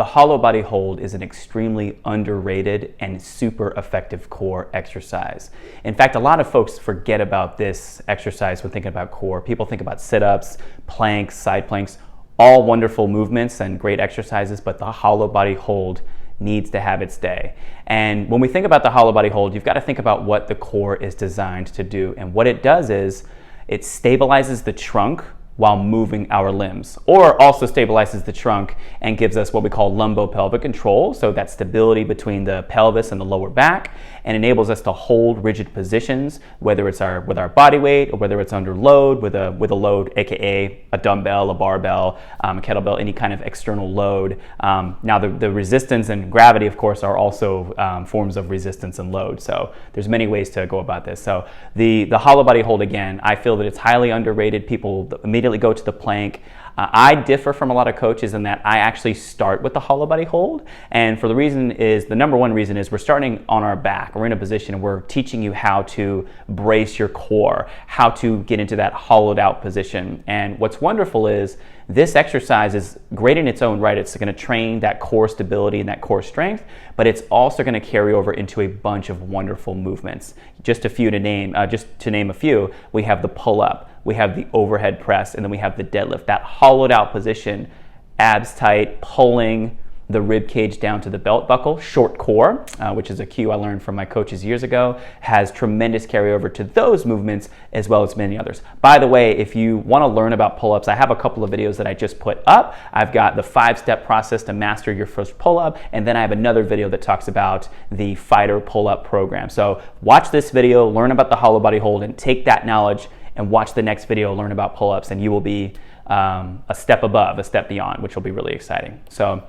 The hollow body hold is an extremely underrated and super effective core exercise. In fact, a lot of folks forget about this exercise when thinking about core. People think about sit-ups, planks, side planks, all wonderful movements and great exercises, but the hollow body hold needs to have its day. And when we think about the hollow body hold, you've got to think about what the core is designed to do. And what it does is it stabilizes the trunk while moving our limbs, or also stabilizes the trunk and gives us what we call lumbopelvic control, so that stability between the pelvis and the lower back, and enables us to hold rigid positions, whether it's with our body weight or whether it's under load with a load, aka a dumbbell, a barbell, a kettlebell, any kind of external load. Now the resistance and gravity, of course, are also forms of resistance and load. So there's many ways to go about this. So the hollow body hold, again, I feel that it's highly underrated. People immediately go to the plank. I differ from a lot of coaches in that I actually start with the hollow body hold, and for the number one reason is we're starting on our back. We're in a position and we're teaching you how to brace your core, how to get into that hollowed out position. And what's wonderful is this exercise is great in its own right. It's going to train that core stability and that core strength, but it's also going to carry over into a bunch of wonderful movements. Just to name a few, we have the pull-up, we have the overhead press, and then we have the deadlift. That hollowed out position, abs tight, pulling the rib cage down to the belt buckle, short core, which is a cue I learned from my coaches years ago, has tremendous carryover to those movements as well as many others. By the way, if you want to learn about pull-ups, I have a couple of videos that I just put up. I've got the 5-step process to master your first pull-up, and then I have another video that talks about the fighter pull-up program. So watch this video, learn about the hollow body hold, and take that knowledge and watch the next video, learn about pull-ups, and you will be a step above, a step beyond, which will be really exciting. So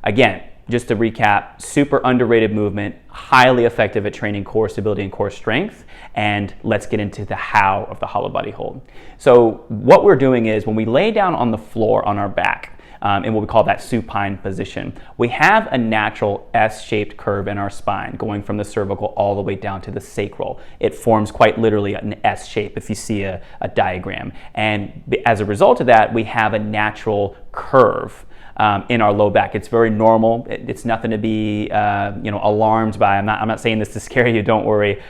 again, just to recap, super underrated movement, highly effective at training core stability and core strength. And let's get into the how of the hollow body hold. So what we're doing is when we lay down on the floor on our back, in what we call that supine position, we have a natural S-shaped curve in our spine going from the cervical all the way down to the sacral. It forms quite literally an S shape if you see a diagram. And as a result of that, we have a natural curve in our low back. It's very normal. It's nothing to be alarmed by. I'm not saying this to scare you. Don't worry.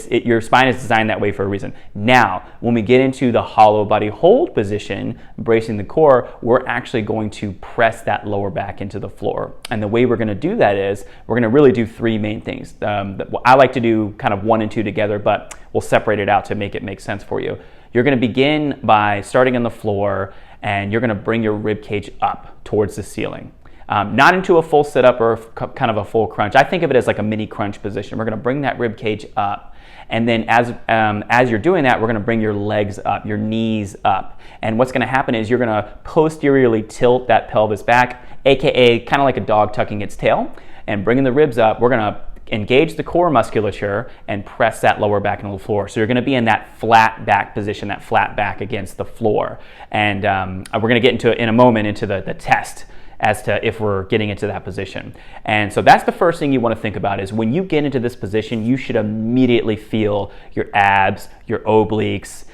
Your spine is designed that way for a reason. Now, when we get into the hollow body hold position, bracing the core, we're actually going to press that lower back into the floor. And the way we're going to do that is we're going to really do three main things. I like to do kind of 1 and 2 together, but we'll separate it out to make it make sense for you. You're going to begin by starting on the floor, and you're going to bring your rib cage up towards the ceiling. Not into a full sit-up or kind of a full crunch. I think of it as like a mini crunch position. We're going to bring that rib cage up. And then as you're doing that, we're going to bring your legs up, your knees up. And what's going to happen is you're going to posteriorly tilt that pelvis back, aka kind of like a dog tucking its tail. And bringing the ribs up, we're going to engage the core musculature and press that lower back into the floor. So you're going to be in that flat back position, that flat back against the floor. And we're going to get into in a moment into the test as to if we're getting into that position. And so that's the first thing you want to think about is when you get into this position, you should immediately feel your abs, your obliques,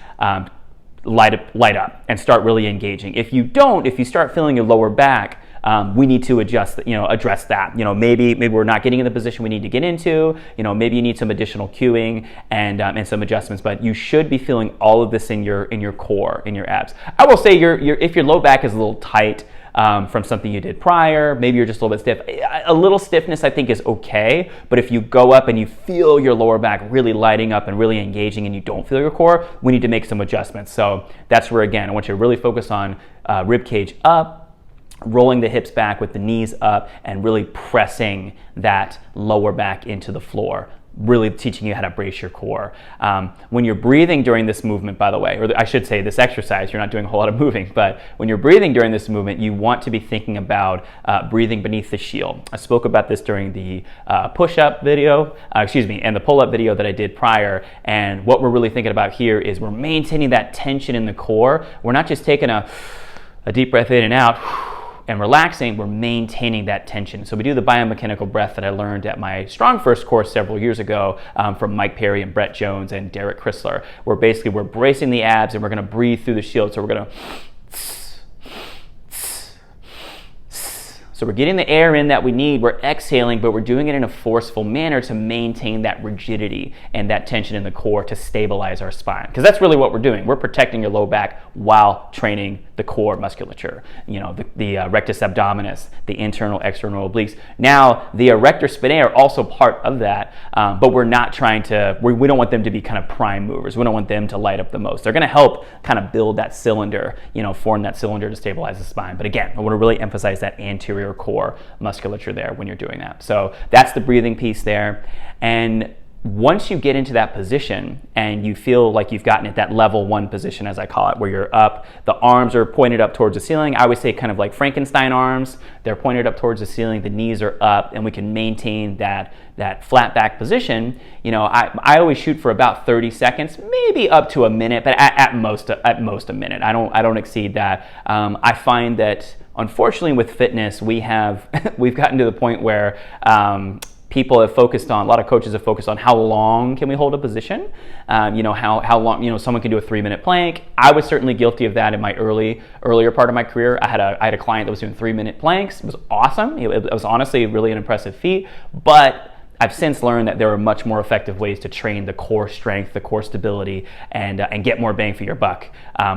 light up and start really engaging. If you start feeling your lower back, we need to address that. Maybe we're not getting in the position we need to get into. Maybe you need some additional cueing and some adjustments. But you should be feeling all of this in your core, in your abs. I will say if your low back is a little tight from something you did prior, maybe you're just a little bit stiff. A little stiffness I think is okay. But if you go up and you feel your lower back really lighting up and really engaging, and you don't feel your core, we need to make some adjustments. So that's where, again, I want you to really focus on rib cage up, rolling the hips back with the knees up, and really pressing that lower back into the floor, really teaching you how to brace your core. When you're breathing during this movement, by the way, or I should say this exercise, you're not doing a whole lot of moving, but when you're breathing during this movement, you want to be thinking about breathing beneath the shield. I spoke about this during the push-up video, and the pull-up video that I did prior, and what we're really thinking about here is we're maintaining that tension in the core. We're not just taking a deep breath in and out, and relaxing, we're maintaining that tension. So we do the biomechanical breath that I learned at my Strong First course several years ago from Mike Perry and Brett Jones and Derek Chrysler, where basically we're bracing the abs and we're going to breathe through the shield. So we're going to So we're getting the air in that we need, we're exhaling, but we're doing it in a forceful manner to maintain that rigidity and that tension in the core to stabilize our spine. Because that's really what we're doing. We're protecting your low back while training the core musculature. The rectus abdominis, the internal external obliques. Now, the erector spinae are also part of that, but we're not trying to, we don't want them to be kind of prime movers. We don't want them to light up the most. They're going to help kind of build that cylinder, form that cylinder to stabilize the spine. But again, I want to really emphasize that anterior core musculature there when you're doing that. So that's the breathing piece there. And once you get into that position and you feel like you've gotten at that level 1 position, as I call it, where you're up, the arms are pointed up towards the ceiling. I always say kind of like Frankenstein arms. They're pointed up towards the ceiling, the knees are up, and we can maintain that flat back position. I always shoot for about 30 seconds, maybe up to a minute, but at most a minute. I don't exceed that. I find that unfortunately with fitness, we've gotten to the point where people have focused on, a lot of coaches have focused on how long can we hold a position, how long, someone can do a 3-minute plank. I was certainly guilty of that in my earlier part of my career. I had a client that was doing 3-minute planks. It was awesome. It was honestly really an impressive feat, but I've since learned that there are much more effective ways to train the core strength, the core stability, and get more bang for your buck,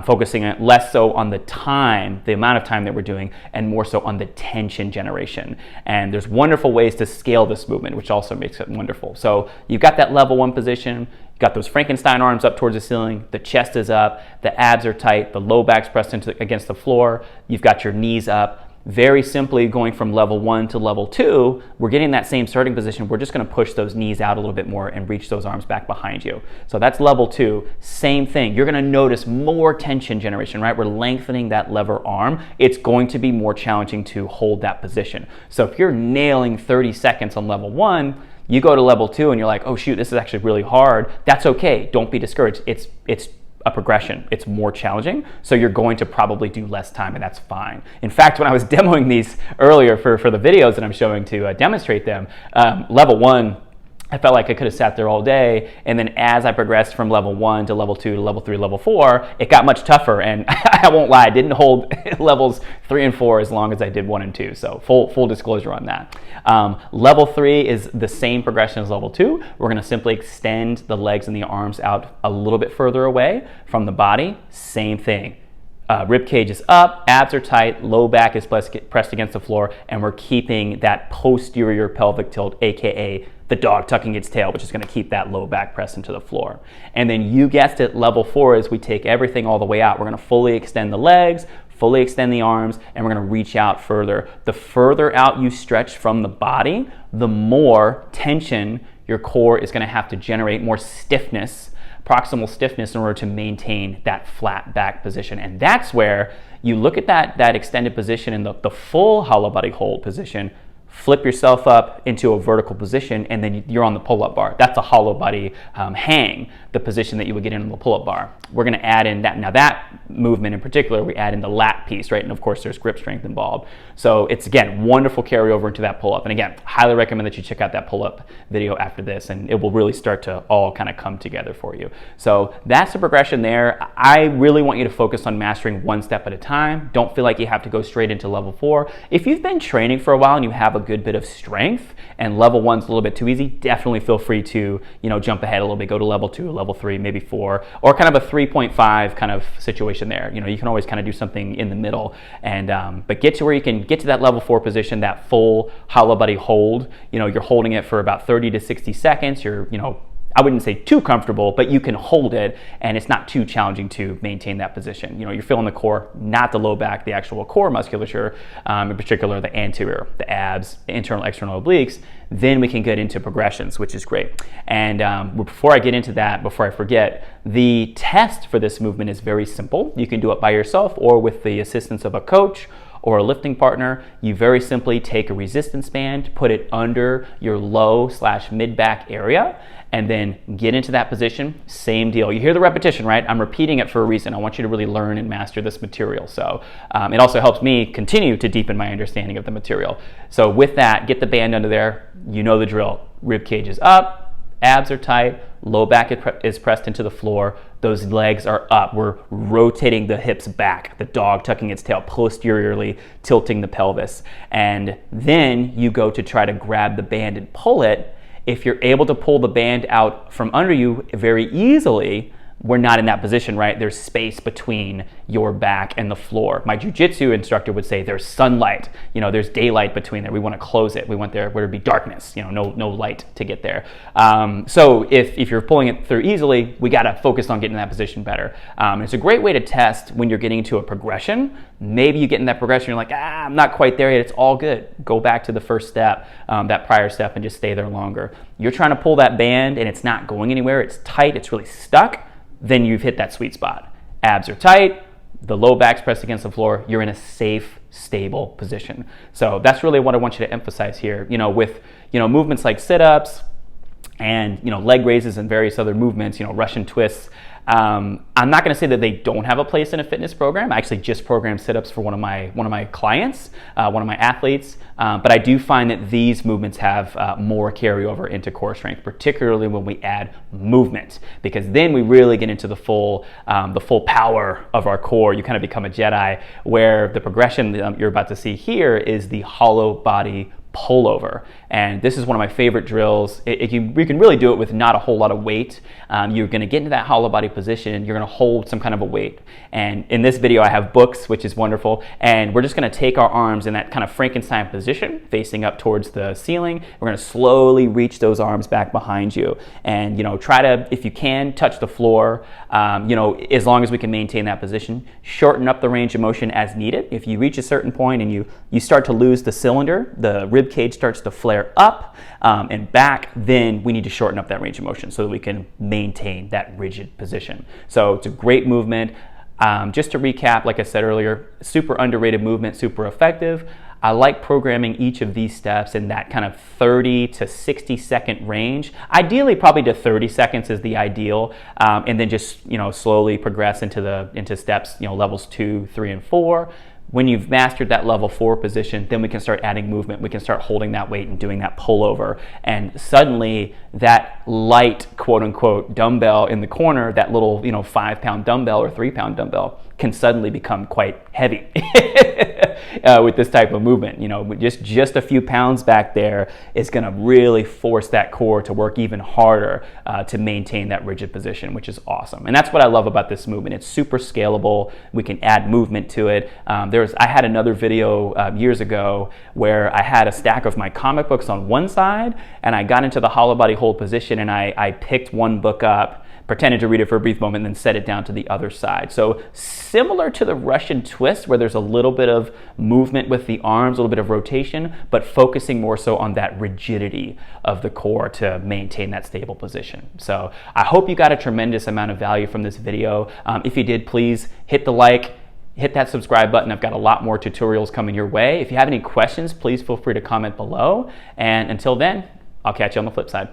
focusing less so on the amount of time that we're doing, and more so on the tension generation. And there's wonderful ways to scale this movement, which also makes it wonderful. So you've got that level 1 position, you've got those Frankenstein arms up towards the ceiling, the chest is up, the abs are tight, the low back's pressed against the floor, you've got your knees up. Very simply going from level 1 to level 2, we're getting that same starting position. We're just going to push those knees out a little bit more and reach those arms back behind you. So that's level 2. Same thing. You're going to notice more tension generation, right? We're lengthening that lever arm. It's going to be more challenging to hold that position. So if you're nailing 30 seconds on level 1, you go to level 2 and you're like, oh shoot, this is actually really hard. That's okay. Don't be discouraged. It's a progression. It's more challenging, so you're going to probably do less time, and that's fine. In fact, when I was demoing these earlier for the videos that I'm showing to demonstrate them, level 1, I felt like I could have sat there all day, and then as I progressed from level 1 to level 2 to level 3, level 4, it got much tougher, and I won't lie, I didn't hold levels 3 and 4 as long as I did 1 and 2, so full disclosure on that. Level 3 is the same progression as level 2. We're going to simply extend the legs and the arms out a little bit further away from the body. Same thing. Rib cage is up, abs are tight, low back is pressed against the floor, and we're keeping that posterior pelvic tilt, aka the dog tucking its tail, which is going to keep that low back pressed into the floor. And then you guessed it, level 4 is we take everything all the way out. We're going to fully extend the legs, fully extend the arms, and we're going to reach out further. The further out you stretch from the body, the more tension your core is going to have to generate, more stiffness, proximal stiffness, in order to maintain that flat back position. And that's where you look at that extended position in the full hollow body hold position, flip yourself up into a vertical position, and then you're on the pull-up bar. That's a hollow body hang, the position that you would get in the pull-up bar. We're going to add in that. Now that movement in particular, we add in the lat piece, right? And of course there's grip strength involved. So it's, again, wonderful carryover into that pull-up. And again, highly recommend that you check out that pull-up video after this, and it will really start to all kind of come together for you. So that's the progression there. I really want you to focus on mastering one step at a time. Don't feel like you have to go straight into level 4. If you've been training for a while and you have a good bit of strength and level 1's a little bit too easy, definitely feel free to, jump ahead a little bit, go to level 2, level 3, maybe 4, or kind of a 3.5 kind of situation there. You can always kind of do something in the middle, and but get to where you can get to that level 4 position, that full hollow body hold. You're holding it for about 30 to 60 seconds. You're, I wouldn't say too comfortable, but you can hold it, and it's not too challenging to maintain that position. You're feeling the core, not the low back, the actual core musculature, in particular the anterior, the abs, the internal, external obliques. Then we can get into progressions, which is great. And before I get into that, before I forget, the test for this movement is very simple. You can do it by yourself or with the assistance of a coach or a lifting partner. You very simply take a resistance band, put it under your low/mid back area, and then get into that position. Same deal. You hear the repetition, right? I'm repeating it for a reason. I want you to really learn and master this material. So it also helps me continue to deepen my understanding of the material. So with that, get the band under there. You know the drill. Rib cage is up, Abs are tight, low back is pressed into the floor, those legs are up. We're rotating the hips back, the dog tucking its tail posteriorly, tilting the pelvis. And then you go to try to grab the band and pull it. If you're able to pull the band out from under you very easily, we're not in that position, right? There's space between your back and the floor. My jiu-jitsu instructor would say there's sunlight, there's daylight between there. We want to close it. We want there to be darkness, no light to get there. So if you're pulling it through easily, we got to focus on getting in that position better. It's a great way to test when you're getting into a progression. Maybe you get in that progression, you're like, I'm not quite there yet. It's all good. Go back to the first step, that prior step, and just stay there longer. You're trying to pull that band and it's not going anywhere. It's tight. It's really stuck. Then you've hit that sweet spot. Abs are tight, the low back's pressed against the floor, you're in a safe, stable position. So that's really what I want you to emphasize here. With movements like sit-ups and leg raises and various other movements, Russian twists. I'm not going to say that they don't have a place in a fitness program. I actually just programmed sit-ups for one of my clients, one of my athletes. But I do find that these movements have more carryover into core strength, particularly when we add movement, because then we really get into the full power of our core. You kind of become a Jedi, where the progression you're about to see here is the hollow body pullover. And this is one of my favorite drills. We can really do it with not a whole lot of weight. You're going to get into that hollow body position. You're going to hold some kind of a weight. And in this video, I have books, which is wonderful. And we're just going to take our arms in that kind of Frankenstein position, facing up towards the ceiling. We're going to slowly reach those arms back behind you. And, try to, if you can, touch the floor, as long as we can maintain that position. Shorten up the range of motion as needed. If you reach a certain point and you start to lose the cylinder, the rib cage starts to flare up and back, then we need to shorten up that range of motion so that we can maintain that rigid position. So it's a great movement. Just to recap, like I said earlier, super underrated movement, super effective. I like programming each of these steps in that kind of 30 to 60 second range. Ideally, probably to 30 seconds is the ideal, and then just slowly progress into steps, levels 2, 3, and 4. When you've mastered that level 4 position, then we can start adding movement. We can start holding that weight and doing that pullover. And suddenly that light, quote unquote, dumbbell in the corner, that little 5-pound dumbbell or 3-pound dumbbell, can suddenly become quite heavy with this type of movement. Just a few pounds back there is going to really force that core to work even harder to maintain that rigid position, which is awesome. And that's what I love about this movement. It's super scalable. We can add movement to it. I had another video years ago where I had a stack of my comic books on one side, and I got into the hollow body hold position, and I picked one book up, pretended to read it for a brief moment, and then set it down to the other side. So similar to the Russian twist, where there's a little bit of movement with the arms, a little bit of rotation, but focusing more so on that rigidity of the core to maintain that stable position. So I hope you got a tremendous amount of value from this video. If you did, please hit the like, hit that subscribe button. I've got a lot more tutorials coming your way. If you have any questions, please feel free to comment below. And until then, I'll catch you on the flip side.